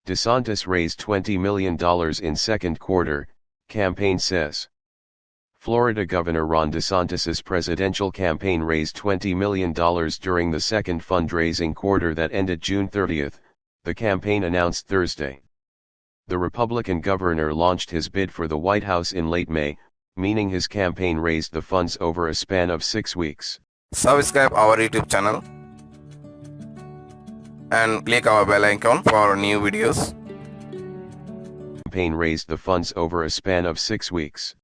DeSantis raised $20 million in second quarter, campaign says. Florida Governor Ron DeSantis' presidential campaign raised $20 million during the second fundraising quarter that ended June 30, the campaign announced Thursday. The Republican governor launched his bid for the White House in late May, meaning his campaign raised the funds over a span of 6 weeks. Subscribe our YouTube channel and click our bell icon for new videos. Campaign raised the funds over a span of 6 weeks.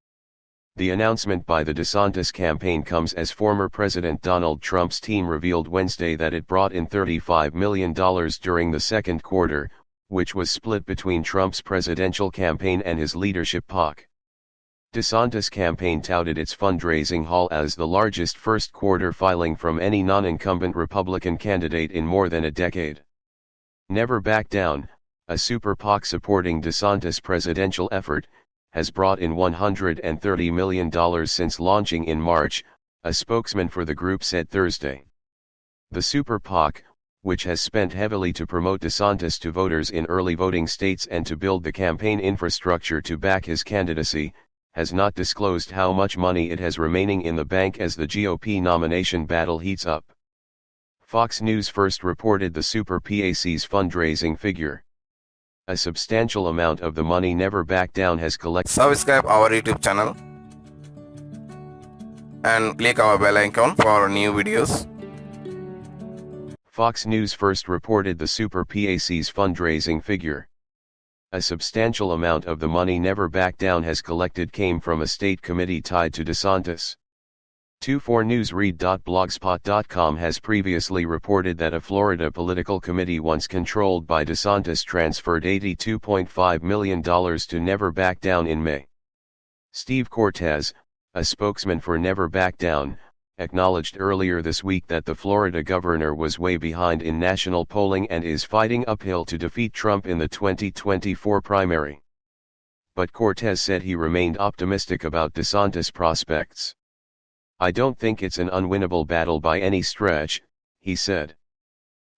The announcement by the DeSantis campaign comes as former President Donald Trump's team revealed Wednesday that it brought in $35 million during the second quarter, which was split between Trump's presidential campaign and his leadership PAC. DeSantis' campaign touted its fundraising haul as the largest first-quarter filing from any non-incumbent Republican candidate in more than a decade. Never Back Down, a super PAC supporting DeSantis' presidential effort, has brought in $130 million since launching in March, a spokesman for the group said Thursday. The super PAC, which has spent heavily to promote DeSantis to voters in early voting states and to build the campaign infrastructure to back his candidacy, has not disclosed how much money it has remaining in the bank as the GOP nomination battle heats up. Fox News first reported the Super PAC's fundraising figure. A substantial amount of the money Never Back Down has collected. Subscribe our YouTube channel and click our bell icon for new videos. Fox News first reported the Super PAC's fundraising figure. A substantial amount of the money Never Back Down has collected came from a state committee tied to DeSantis. 24newsread.blogspot.com has previously reported that a Florida political committee once controlled by DeSantis transferred $82.5 million to Never Back Down in May. Steve Cortez, a spokesman for Never Back Down, acknowledged earlier this week that the Florida governor was way behind in national polling and is fighting uphill to defeat Trump in the 2024 primary. But Cortez said he remained optimistic about DeSantis' prospects. "I don't think it's an unwinnable battle by any stretch," he said.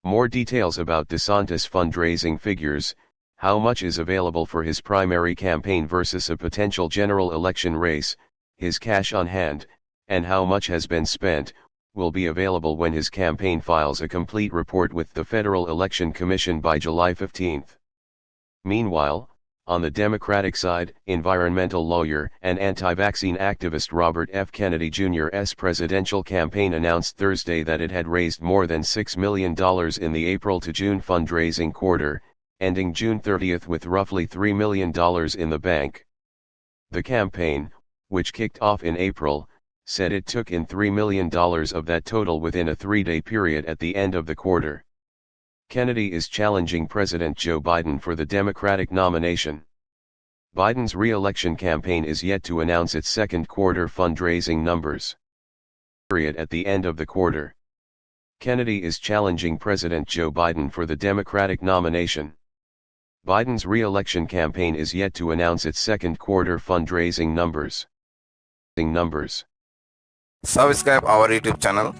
More details about DeSantis' fundraising figures, how much is available for his primary campaign versus a potential general election race, his cash on hand, and how much has been spent, will be available when his campaign files a complete report with the Federal Election Commission by July 15. Meanwhile, on the Democratic side, environmental lawyer and anti-vaccine activist Robert F. Kennedy Jr.'s presidential campaign announced Thursday that it had raised more than $6 million in the April to June fundraising quarter, ending June 30 with roughly $3 million in the bank. The campaign, which kicked off in April, said it took in $3 million of that total within a 3-day period at the end of the quarter. Kennedy is challenging President Joe Biden for the Democratic nomination. Biden's re-election campaign is yet to announce its second quarter fundraising numbers. At the end of the quarter, Kennedy is challenging President Joe Biden for the Democratic nomination. Biden's re-election campaign is yet to announce its second quarter fundraising numbers. Subscribe our YouTube channel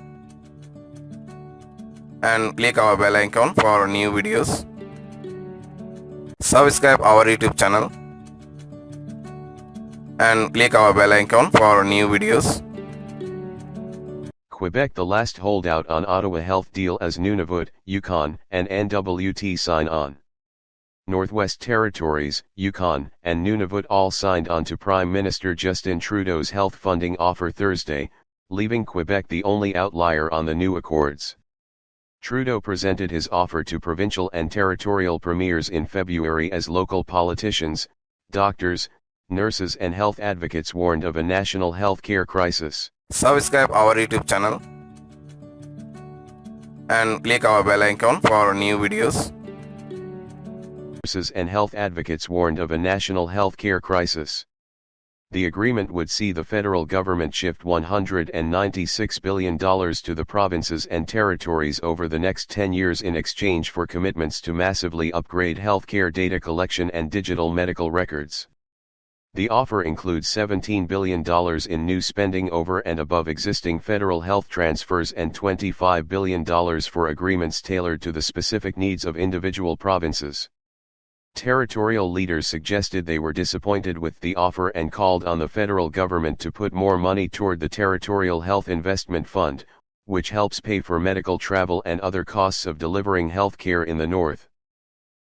and click our bell icon for new videos. Subscribe our YouTube channel and click our bell icon for new videos. Quebec, the last holdout on Ottawa health deal as Nunavut, Yukon, and NWT sign on. Northwest Territories, Yukon, and Nunavut all signed on to Prime Minister Justin Trudeau's health funding offer Thursday, leaving Quebec the only outlier on the new accords. Trudeau presented his offer to provincial and territorial premiers in February as local politicians, doctors, nurses and health advocates warned of a national health care crisis. Subscribe our YouTube channel and click our bell icon for new videos. Nurses and health advocates warned of a national health care crisis. The agreement would see the federal government shift $196 billion to the provinces and territories over the next 10 years in exchange for commitments to massively upgrade healthcare data collection and digital medical records. The offer includes $17 billion in new spending over and above existing federal health transfers and $25 billion for agreements tailored to the specific needs of individual provinces. Territorial leaders suggested they were disappointed with the offer and called on the federal government to put more money toward the Territorial Health Investment Fund, which helps pay for medical travel and other costs of delivering health care in the north.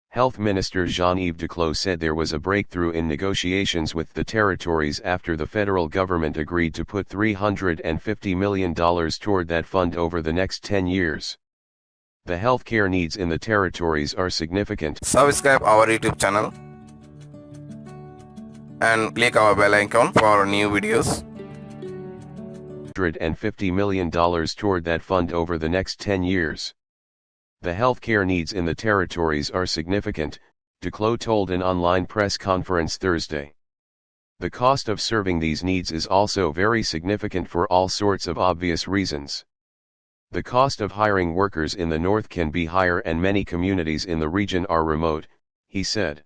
Health Minister Jean-Yves Duclos said there was a breakthrough in negotiations with the territories after the federal government agreed to put $350 million toward that fund over the next 10 years. The healthcare needs in the territories are significant. Subscribe our YouTube channel and click our bell icon for new videos. $150 million toward that fund over the next 10 years. The healthcare needs in the territories are significant, Duclos told an online press conference Thursday. The cost of serving these needs is also very significant for all sorts of obvious reasons. The cost of hiring workers in the north can be higher and many communities in the region are remote, he said.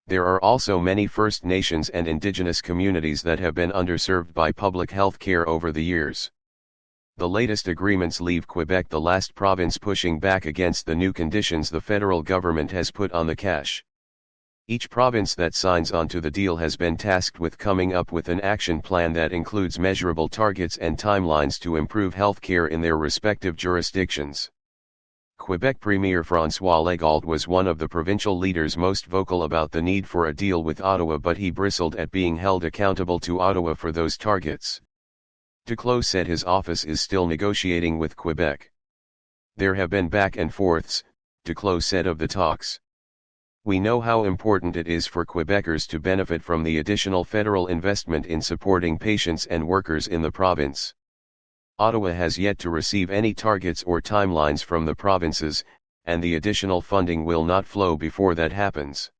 There are also many First Nations and Indigenous communities that have been underserved by public health care over the years. The latest agreements leave Quebec the last province pushing back against the new conditions the federal government has put on the cash. Each province that signs onto the deal has been tasked with coming up with an action plan that includes measurable targets and timelines to improve health care in their respective jurisdictions. Quebec Premier François Legault was one of the provincial leaders most vocal about the need for a deal with Ottawa, but he bristled at being held accountable to Ottawa for those targets. Duclos said his office is still negotiating with Quebec. There have been back and forths, Duclos said of the talks. We know how important it is for Quebecers to benefit from the additional federal investment in supporting patients and workers in the province. Ottawa has yet to receive any targets or timelines from the provinces, and the additional funding will not flow before that happens.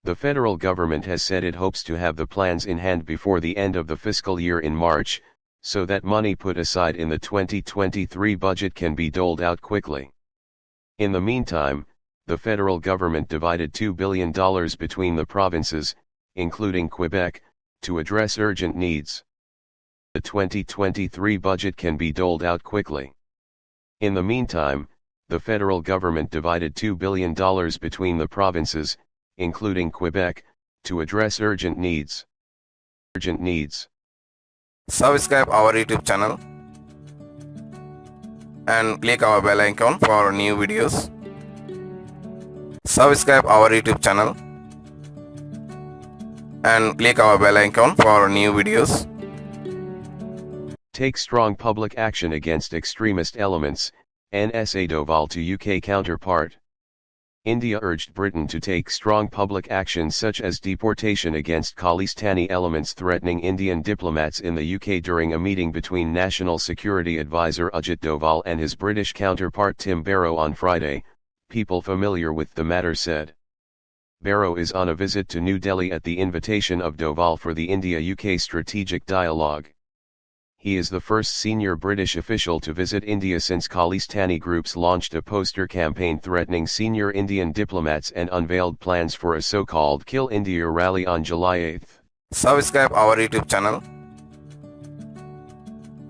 The federal government has said it hopes to have the plans in hand before the end of the fiscal year in March, so that money put aside in the 2023 budget can be doled out quickly. In the meantime, the federal government divided $2 billion between the provinces, including Quebec, to address urgent needs. The 2023 budget can be doled out quickly. In the meantime, the federal government divided $2 billion between the provinces, including Quebec, to address urgent needs. Subscribe our YouTube channel and click our bell icon for new videos. Subscribe our YouTube channel and click our bell icon for new videos. Take strong public action against extremist elements, NSA Doval to UK counterpart. India urged Britain to take strong public action such as deportation against Khalistani elements threatening Indian diplomats in the UK during a meeting between National Security Advisor Ajit Doval and his British counterpart Tim Barrow on Friday, people familiar with the matter said. Barrow is on a visit to New Delhi at the invitation of Doval for the India-UK strategic dialogue. He is the first senior British official to visit India since Khalistani groups launched a poster campaign threatening senior Indian diplomats and unveiled plans for a so-called Kill India rally on July 8. Subscribe our YouTube channel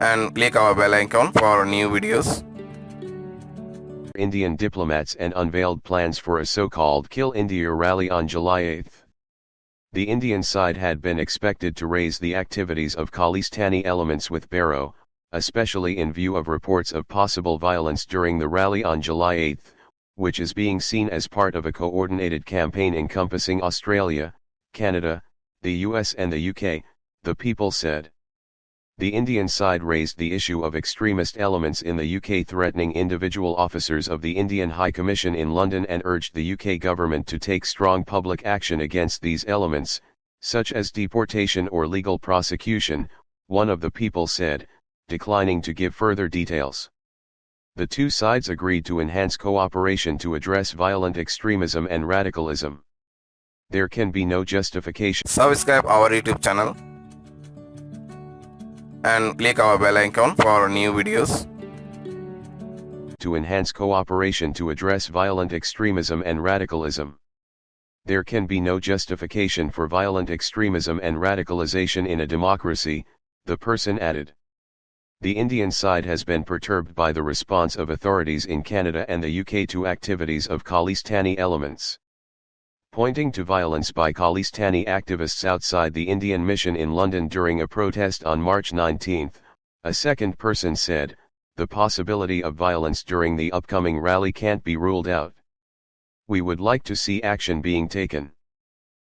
and click our bell icon for new videos. Indian diplomats and unveiled plans for a so-called Kill India rally on July 8. The Indian side had been expected to raise the activities of Khalistani elements with Barrow, especially in view of reports of possible violence during the rally on July 8, which is being seen as part of a coordinated campaign encompassing Australia, Canada, the US and the UK, the People said. The Indian side raised the issue of extremist elements in the UK threatening individual officers of the Indian High Commission in London and urged the UK government to take strong public action against these elements, such as deportation or legal prosecution, one of the People said, declining to give further details. The two sides agreed to enhance cooperation to address violent extremism and radicalism. There can be no justification. Subscribe our YouTube channel and click our bell icon for new videos. To enhance cooperation to address violent extremism and radicalism. There can be no justification for violent extremism and radicalization in a democracy, the person added. The Indian side has been perturbed by the response of authorities in Canada and the UK to activities of Khalistani elements. Pointing to violence by Khalistani activists outside the Indian mission in London during a protest on March 19, a second person said, "The possibility of violence during the upcoming rally can't be ruled out. We would like to see action being taken."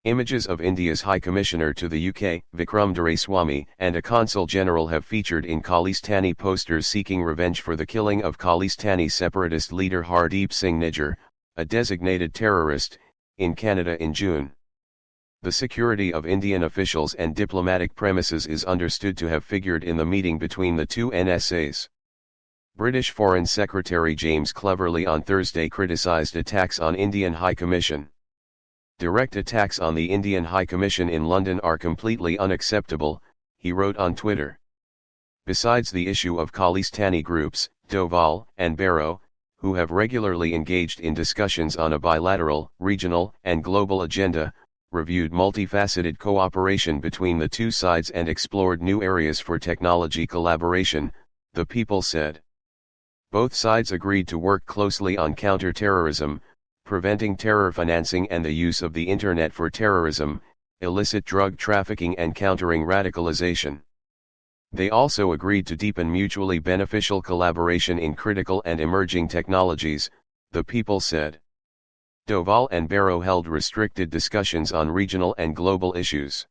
Images of India's High Commissioner to the UK, Vikram Doraiswamy, and a Consul General have featured in Khalistani posters seeking revenge for the killing of Khalistani separatist leader Hardeep Singh Nijjar, a designated terrorist, in Canada in June. The security of Indian officials and diplomatic premises is understood to have figured in the meeting between the two NSAs. British Foreign Secretary James Cleverly on Thursday criticised attacks on Indian High Commission. "Direct attacks on the Indian High Commission in London are completely unacceptable," he wrote on Twitter. Besides the issue of Khalistani groups, Doval and Barrow, who have regularly engaged in discussions on a bilateral, regional, and global agenda, reviewed multifaceted cooperation between the two sides and explored new areas for technology collaboration, the People said. Both sides agreed to work closely on counter-terrorism, preventing terror financing and the use of the Internet for terrorism, illicit drug trafficking and countering radicalization. They also agreed to deepen mutually beneficial collaboration in critical and emerging technologies, the People said. Doval and Barrow held restricted discussions on regional and global issues.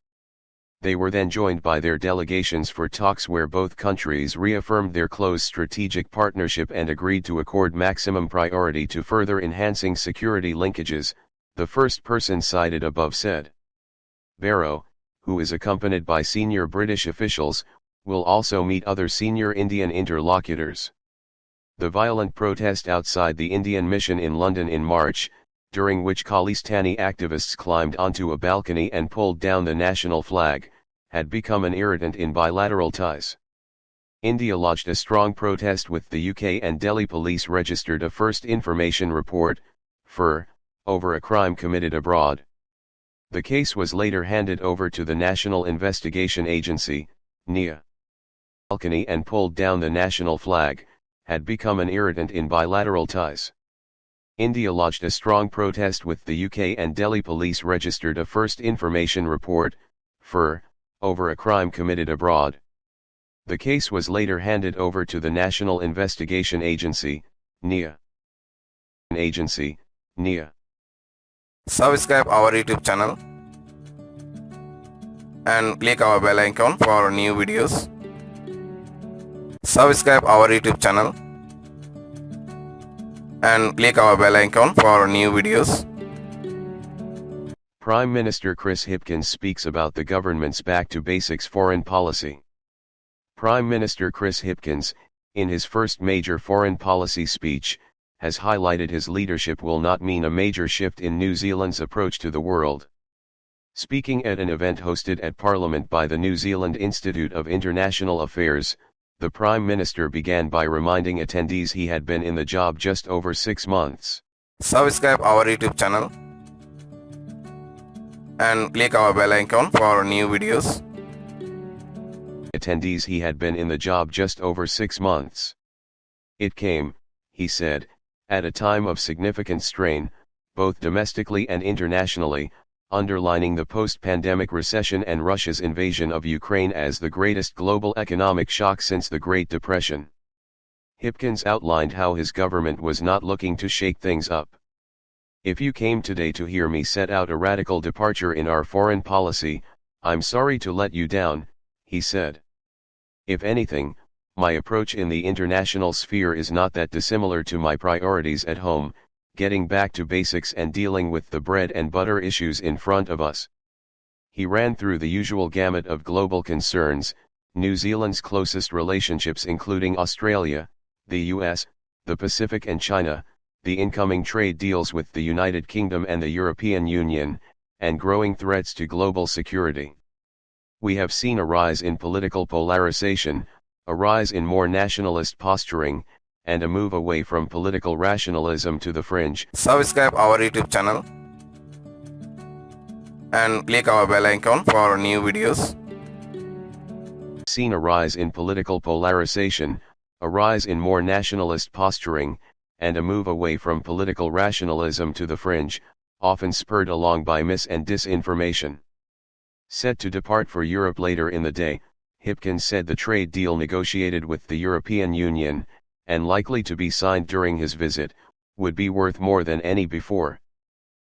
They were then joined by their delegations for talks where both countries reaffirmed their close strategic partnership and agreed to accord maximum priority to further enhancing security linkages, the first person cited above said. Barrow, who is accompanied by senior British officials, will also meet other senior Indian interlocutors. The violent protest outside the Indian mission in London in March, during which Khalistani activists climbed onto a balcony and pulled down the national flag, had become an irritant in bilateral ties. India lodged a strong protest with the UK and Delhi police registered a first information report, FIR, over a crime committed abroad. The case was later handed over to the National Investigation Agency, NIA. Balcony and pulled down the national flag, had become an irritant in bilateral ties. India lodged a strong protest with the UK and Delhi police registered a first information report, FIR, over a crime committed abroad. The case was later handed over to the National Investigation Agency, NIA. Subscribe our YouTube channel and click our bell icon for new videos. Subscribe our YouTube channel and click our bell icon for new videos. Prime Minister Chris Hipkins speaks about the government's back to basics foreign policy. Prime Minister Chris Hipkins, in his first major foreign policy speech, has highlighted his leadership will not mean a major shift in New Zealand's approach to the world. Speaking at an event hosted at Parliament by the New Zealand Institute of International Affairs, the Prime Minister began by reminding attendees he had been in the job just over 6 months. Subscribe our YouTube channel and click our bell icon for new videos. Attendees he had been in the job just over 6 months. It came, he said, at a time of significant strain, both domestically and internationally, underlining the post-pandemic recession and Russia's invasion of Ukraine as the greatest global economic shock since the Great Depression. Hipkins outlined how his government was not looking to shake things up. "If you came today to hear me set out a radical departure in our foreign policy, I'm sorry to let you down," he said. "If anything, my approach in the international sphere is not that dissimilar to my priorities at home, getting back to basics and dealing with the bread and butter issues in front of us." He ran through the usual gamut of global concerns, New Zealand's closest relationships including Australia, the US, the Pacific and China, the incoming trade deals with the United Kingdom and the European Union, and growing threats to global security. "We have seen a rise in political polarization, a rise in more nationalist posturing, and a move away from political rationalism to the fringe." Subscribe our YouTube channel and click our bell icon for new videos. Seen a rise in political polarization, a rise in more nationalist posturing, and a move away from political rationalism to the fringe, often spurred along by mis- and disinformation. Set to depart for Europe later in the day, Hipkins said the trade deal negotiated with the European Union, and likely to be signed during his visit, would be worth more than any before.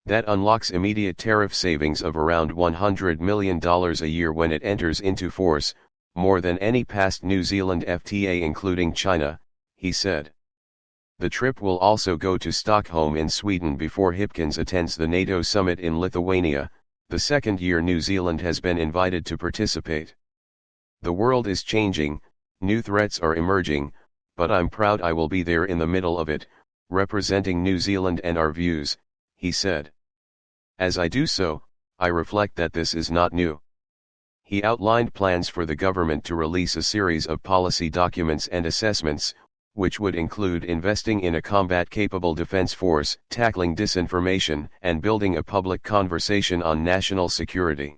That unlocks immediate tariff savings of around $100 million a year when it enters into force, more than any past New Zealand FTA including China, he said. The trip will also go to Stockholm in Sweden before Hipkins attends the NATO summit in Lithuania, the second year New Zealand has been invited to participate. The world is changing, new threats are emerging, but I'm proud I will be there in the middle of it, representing New Zealand and our views, he said. As I do so, I reflect that this is not new. He outlined plans for the government to release a series of policy documents and assessments, which would include investing in a combat-capable defense force, tackling disinformation, and building a public conversation on national security.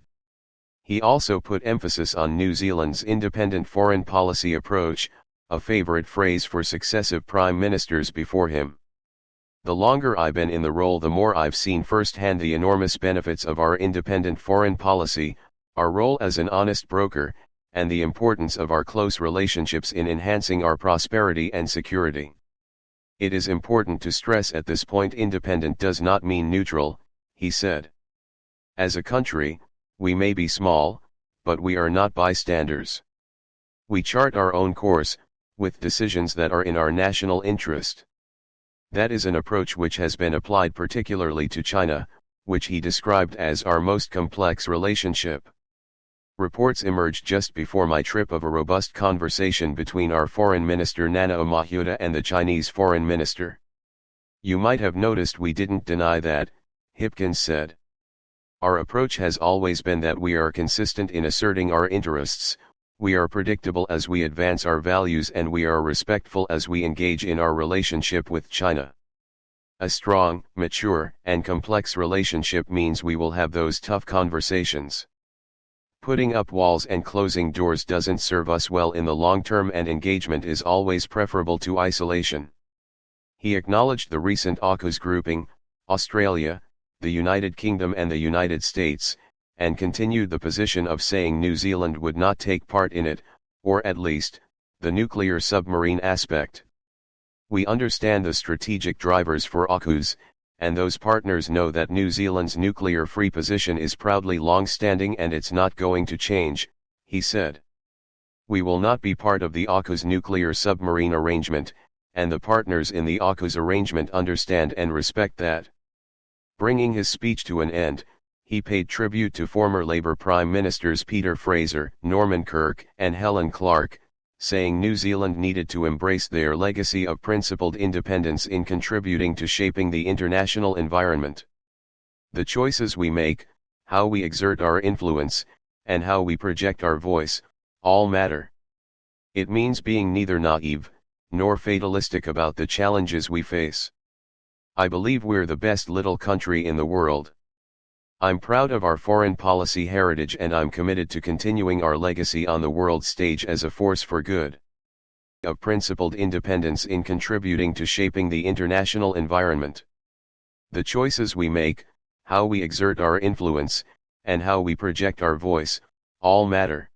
He also put emphasis on New Zealand's independent foreign policy approach, a favorite phrase for successive prime ministers before him. The longer I've been in the role, the more I've seen firsthand the enormous benefits of our independent foreign policy, our role as an honest broker, and the importance of our close relationships in enhancing our prosperity and security. It is important to stress at this point independent does not mean neutral, he said. As a country, we may be small, but we are not bystanders. We chart our own course, with decisions that are in our national interest. That is an approach which has been applied particularly to China, which he described as our most complex relationship. Reports emerged just before my trip of a robust conversation between our Foreign Minister Nana Mahuta and the Chinese Foreign Minister. You might have noticed we didn't deny that, Hipkins said. Our approach has always been that we are consistent in asserting our interests, we are predictable as we advance our values, and we are respectful as we engage in our relationship with China. A strong, mature, and complex relationship means we will have those tough conversations. Putting up walls and closing doors doesn't serve us well in the long term, and engagement is always preferable to isolation. He acknowledged the recent AUKUS grouping, Australia, the United Kingdom and the United States, and continued the position of saying New Zealand would not take part in it, or at least, the nuclear submarine aspect. We understand the strategic drivers for AUKUS, and those partners know that New Zealand's nuclear-free position is proudly long-standing and it's not going to change, he said. We will not be part of the AUKUS nuclear submarine arrangement, and the partners in the AUKUS arrangement understand and respect that. Bringing his speech to an end, he paid tribute to former Labour Prime Ministers Peter Fraser, Norman Kirk, and Helen Clark, saying New Zealand needed to embrace their legacy of principled independence in contributing to shaping the international environment. The choices we make, how we exert our influence, and how we project our voice, all matter. It means being neither naive, nor fatalistic about the challenges we face. I believe we're the best little country in the world. I'm proud of our foreign policy heritage, and I'm committed to continuing our legacy on the world stage as a force for good. Of principled independence in contributing to shaping the international environment. The choices we make, how we exert our influence, and how we project our voice, all matter.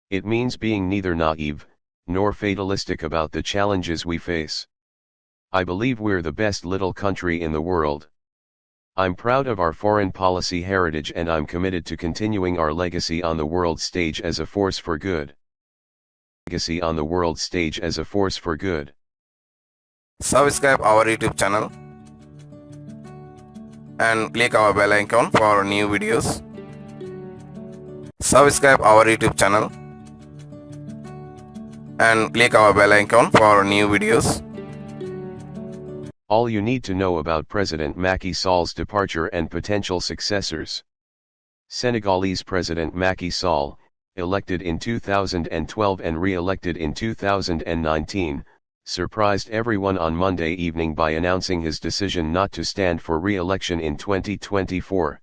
It means being neither naive, nor fatalistic about the challenges we face. I believe we're the best little country in the world. I'm proud of our foreign policy heritage, and I'm committed to continuing our legacy on the world stage as a force for good. Legacy on the world stage as a force for good. Subscribe our YouTube channel and click our bell icon for new videos. Subscribe our YouTube channel and click our bell icon for new videos. All you need to know about President Macky Sall's departure and potential successors. Senegalese President Macky Sall, elected in 2012 and re-elected in 2019, surprised everyone on Monday evening by announcing his decision not to stand for re-election in 2024.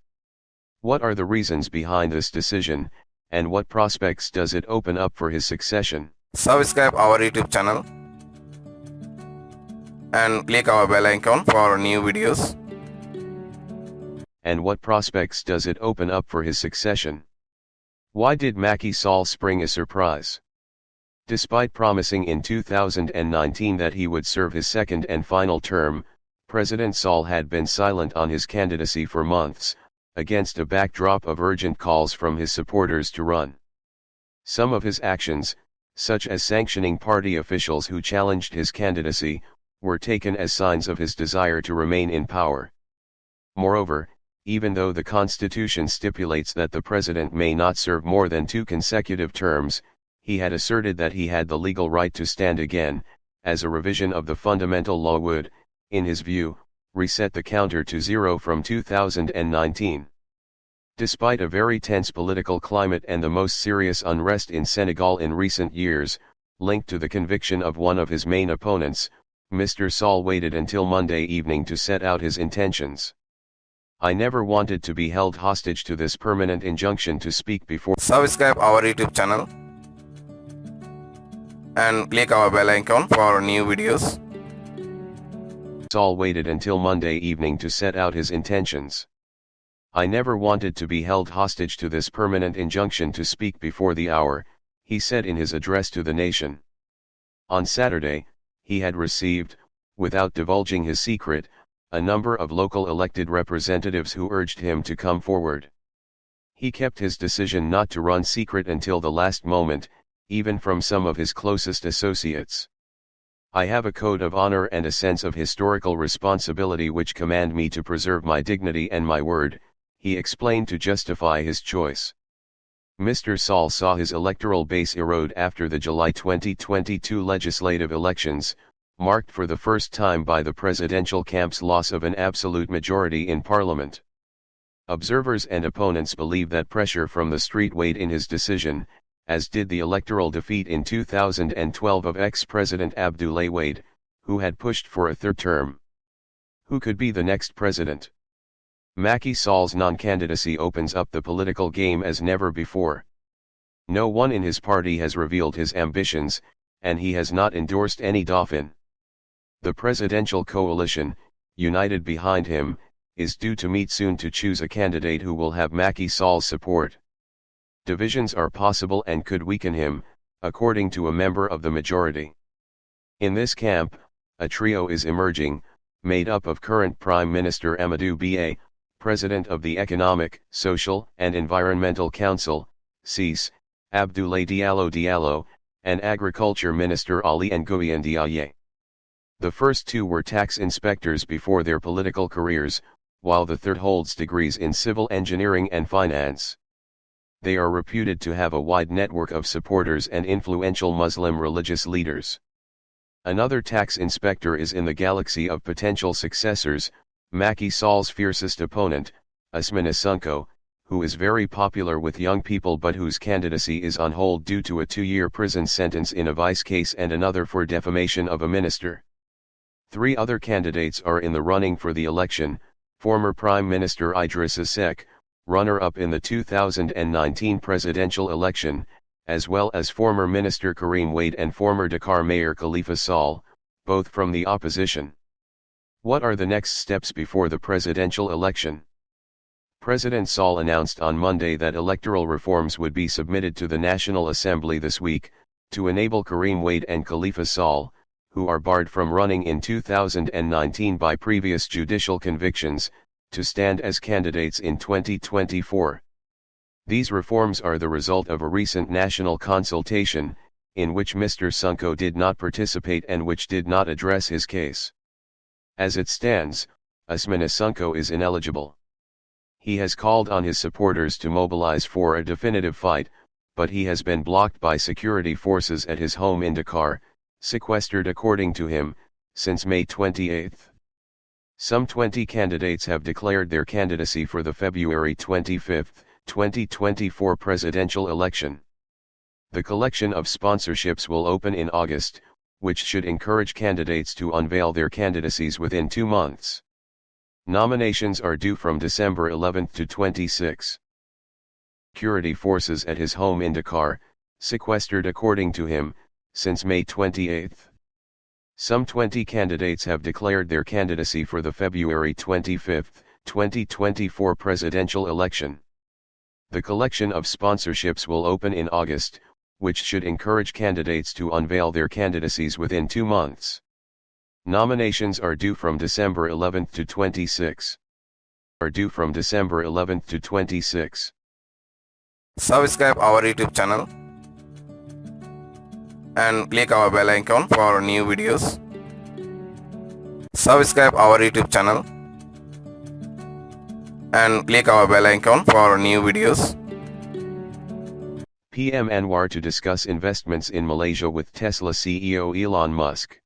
What are the reasons behind this decision, and what prospects does it open up for his succession? Subscribe our YouTube channel and click our bell icon for new videos. and what prospects does it open up for his succession? Why did Macky Sall spring a surprise? Despite promising in 2019 that he would serve his second and final term, President Sall had been silent on his candidacy for months, against a backdrop of urgent calls from his supporters to run. Some of his actions, such as sanctioning party officials who challenged his candidacy, were taken as signs of his desire to remain in power. Moreover, even though the Constitution stipulates that the president may not serve more than 2 consecutive terms, he had asserted that he had the legal right to stand again, as a revision of the fundamental law would, in his view, reset the counter to 0 from 2019. Despite a very tense political climate and the most serious unrest in Senegal in recent years, linked to the conviction of one of his main opponents, Mr. Sall waited until Monday evening to set out his intentions. I never wanted to be held hostage to this permanent injunction to speak before. Subscribe our YouTube channel and click our bell icon for new videos. Sall waited until Monday evening to set out his intentions. I never wanted to be held hostage to this permanent injunction to speak before the hour, he said in his address to the nation. On Saturday, he had received, without divulging his secret, a number of local elected representatives who urged him to come forward. He kept his decision not to run secret until the last moment, even from some of his closest associates. I have a code of honor and a sense of historical responsibility which command me to preserve my dignity and my word, he explained to justify his choice. Mr. Sall saw his electoral base erode after the July 2022 legislative elections, marked for the first time by the presidential camp's loss of an absolute majority in parliament. Observers and opponents believe that pressure from the street weighed in his decision, as did the electoral defeat in 2012 of ex-President Abdoulaye Wade, who had pushed for a third term. Who could be the next president? Macky Sall's non-candidacy opens up the political game as never before. No one in his party has revealed his ambitions, and he has not endorsed any dauphin. The presidential coalition, united behind him, is due to meet soon to choose a candidate who will have Macky Sall's support. Divisions are possible and could weaken him, according to a member of the majority. In this camp, a trio is emerging, made up of current Prime Minister Amadou Ba, President of the Economic, Social, and Environmental Council, CESE, Abdoulaye Diallo, and Agriculture Minister Ali Nguyen Ndiaye. The first 2 were tax inspectors before their political careers, while the third holds degrees in civil engineering and finance. They are reputed to have a wide network of supporters and influential Muslim religious leaders. Another tax inspector is in the galaxy of potential successors, Macky Sall's fiercest opponent, Ousmane Sonko, who is very popular with young people but whose candidacy is on hold due to a 2-year prison sentence in a vice case and another for defamation of a minister. 3 other candidates are in the running for the election: former Prime Minister Idrissa Seck, runner-up in the 2019 presidential election, as well as former Minister Karim Wade and former Dakar Mayor Khalifa Sall, both from the opposition. What are the next steps before the presidential election? President Sall announced on Monday that electoral reforms would be submitted to the National Assembly this week, to enable Karim Wade and Khalifa Sall, who are barred from running in 2019 by previous judicial convictions, to stand as candidates in 2024. These reforms are the result of a recent national consultation, in which Mr. Sonko did not participate and which did not address his case. As it stands, Ousmane Sonko is ineligible. He has called on his supporters to mobilize for a definitive fight, but he has been blocked by security forces at his home in Dakar, sequestered according to him, since May 28. Some 20 candidates have declared their candidacy for the February 25, 2024 presidential election. The collection of sponsorships will open in August, which should encourage candidates to unveil their candidacies within 2 months. Nominations are due from December 11 to 26. Security forces at his home in Dakar, sequestered according to him, since May 28. Some 20 candidates have declared their candidacy for the February 25, 2024 presidential election. The collection of sponsorships will open in August, which should encourage candidates to unveil their candidacies within 2 months. Nominations are due from December 11th to 26. Subscribe our YouTube channel and click our bell icon for new videos. Subscribe our YouTube channel and click our bell icon for new videos. PM Anwar to discuss investments in Malaysia with Tesla CEO Elon Musk.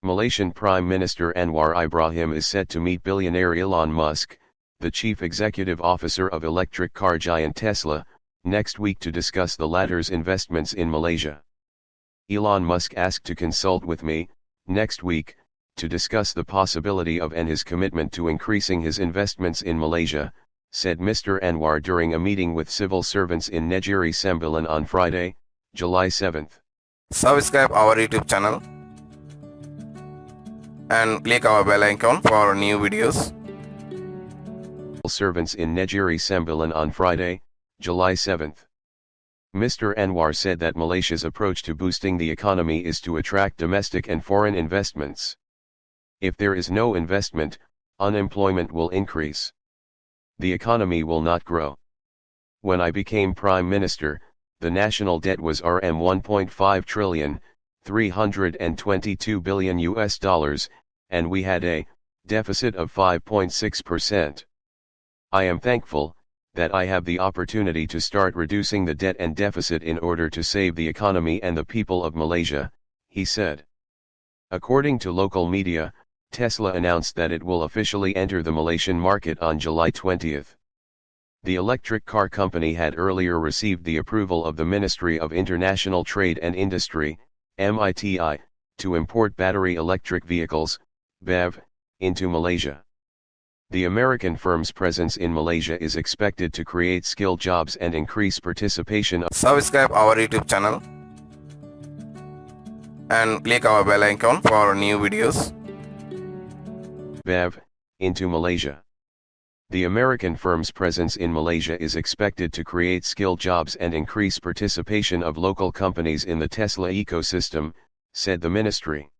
Malaysian Prime Minister Anwar Ibrahim is set to meet billionaire Elon Musk, the chief executive officer of electric car giant Tesla, next week to discuss the latter's investments in Malaysia. Elon Musk asked to consult with me, next week, to discuss the possibility of and his commitment to increasing his investments in Malaysia, said Mr. Anwar during a meeting with civil servants in Negeri Sembilan on Friday, July 7th. Subscribe our YouTube channel and click our bell icon for new videos. Servants in Negeri Sembilan on Friday, July 7th. Mr. Anwar said that Malaysia's approach to boosting the economy is to attract domestic and foreign investments. If there is no investment, unemployment will increase. The economy will not grow. When I became Prime Minister, the national debt was Rm 1.5 trillion, 322 billion US dollars, and we had a deficit of 5.6%. I am thankful that I have the opportunity to start reducing the debt and deficit in order to save the economy and the people of Malaysia, he said. According to local media, Tesla announced that it will officially enter the Malaysian market on July 20th. The electric car company had earlier received the approval of the Ministry of International Trade and Industry, MITI, to import battery electric vehicles, BEV, into Malaysia. The American firm's presence in Malaysia is expected to create skilled jobs and increase participation. Subscribe our YouTube channel and click our bell icon for new videos. BEV, into Malaysia. The American firm's presence in Malaysia is expected to create skilled jobs and increase participation of local companies in the Tesla ecosystem, said the ministry.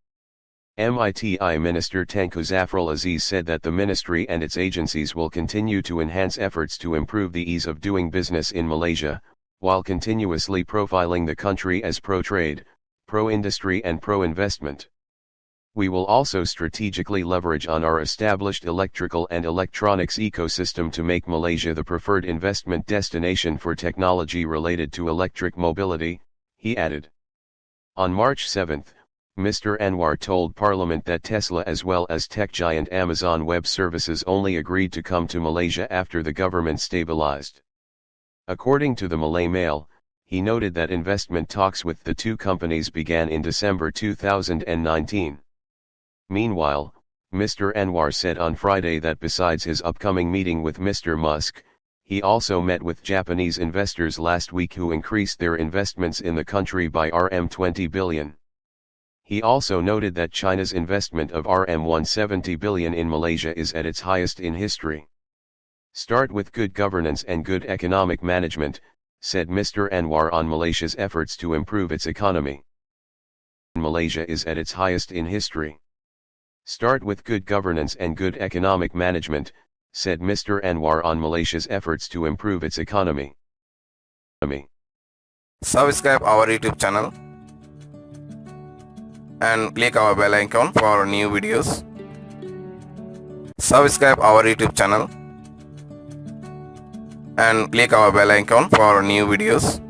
MITI Minister Tengku Zafrul Aziz said that the ministry and its agencies will continue to enhance efforts to improve the ease of doing business in Malaysia, while continuously profiling the country as pro-trade, pro-industry and pro-investment. We will also strategically leverage on our established electrical and electronics ecosystem to make Malaysia the preferred investment destination for technology related to electric mobility, he added. On March 7, Mr. Anwar told Parliament that Tesla as well as tech giant Amazon Web Services only agreed to come to Malaysia after the government stabilized. According to the Malay Mail, he noted that investment talks with the two companies began in December 2019. Meanwhile, Mr. Anwar said on Friday that besides his upcoming meeting with Mr. Musk, he also met with Japanese investors last week who increased their investments in the country by Rm 20 billion. He also noted that China's investment of Rm 170 billion in Malaysia is at its highest in history. Start with good governance and good economic management, said Mr. Anwar on Malaysia's efforts to improve its economy. Malaysia is at its highest in history. Start with good governance and good economic management, said Mr. Anwar on Malaysia's efforts to improve its economy. Subscribe our YouTube channel and click our bell icon for new videos. Subscribe our YouTube channel and click our bell icon for new videos.